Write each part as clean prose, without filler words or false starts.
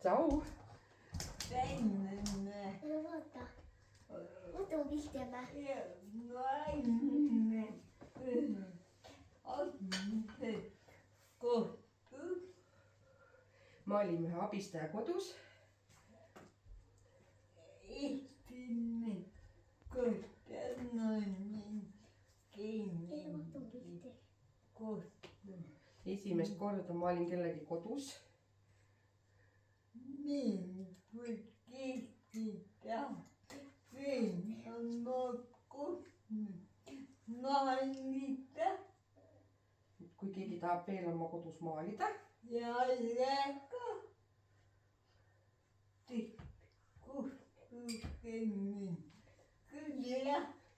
Tšau. Vaata. Vaata mu pilti jälle. Maalime ühe abistaja kodus. Esimest korda maalin kellegi kodus. Kui keegi tahab veel oma kodus maalida.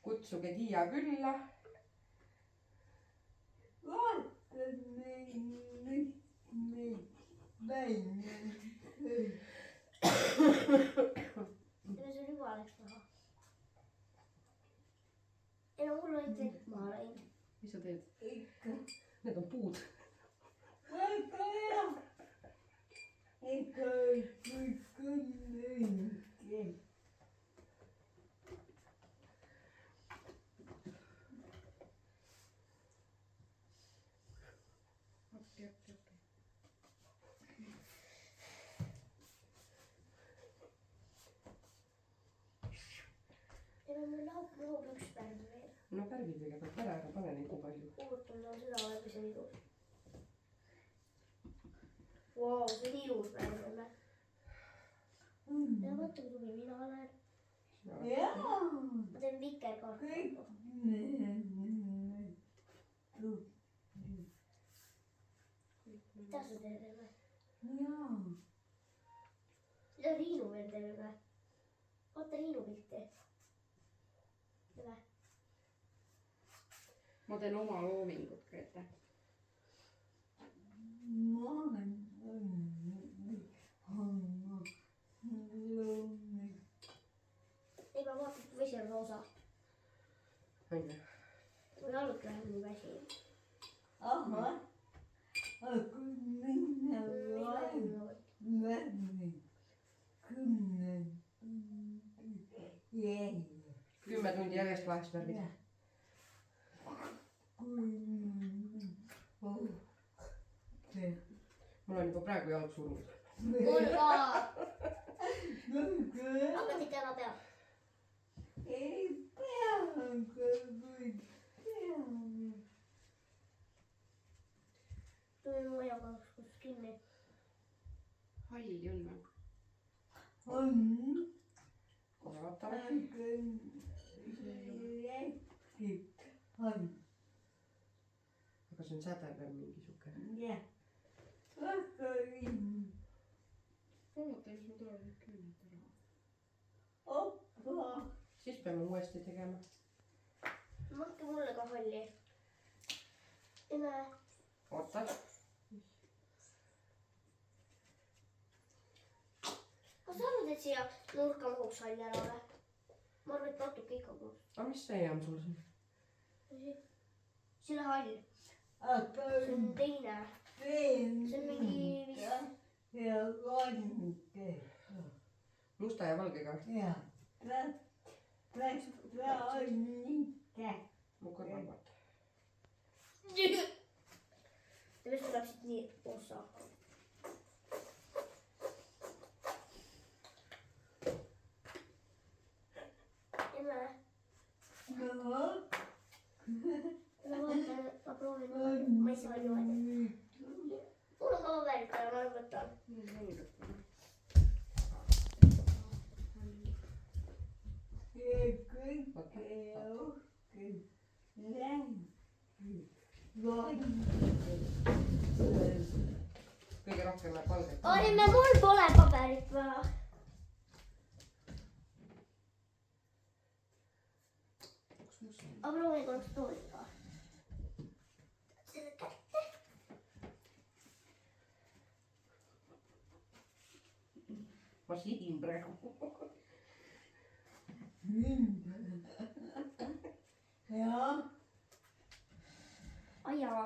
Kutsuge Tiia külla. See on juba läks maha. Ei no mul olid kõik maha läinud. Mis sa teed? Need on puud. Mul lahub üks pärm veel. No pärvi kõigepealt ära, ära pane neid nii palju. Ootan seda aega, see on ilus. Vau, see on ilus pärm. Ja vaata, kui tubli mina olen. Ma teen vikerkaarti. Mida sa teed või? Mida Riinu veel teeb või? Vaata Riinu pilti. Tule. Ma teen oma loomingut, Grete. Ei, ma vaatan, et vesi on roosa. Õige. Või jalg läheb nii väsi. Kümme tundi järjest vahest värvid. Mul on juba praegu jalg surnud. Mul ka. Hakati täna peab. Tuli mu ajaga kus kinni. Halli on või? Kohe vaatame. Aga see on säde veel mingi suke. Oota, mis ma tulevad nüüd küüned ära. Siis peame uuesti tegema. Mõtke mulle ka halli. Ime. Oota. Kas sa arvad, et siia nurka mahuks halli ära või? Ma arvan, et natuke ikka koos. Aga mis see on sul siin? See on hall. See on teine. See on mingi Musta ja valgega. Mu kõrval vaata. Te vist tuleksid nii osa. Ime. Ma vaatan, ma proovin. Ma ei saa niimoodi. Mul on ka paberit peal, ma lõpetan. Kõige rohkem läheb valget. Olime, mul pole paberit vaja. Aga proovin korraks tooliga. Selle kätte. Ma sihin praegu. Ajaa.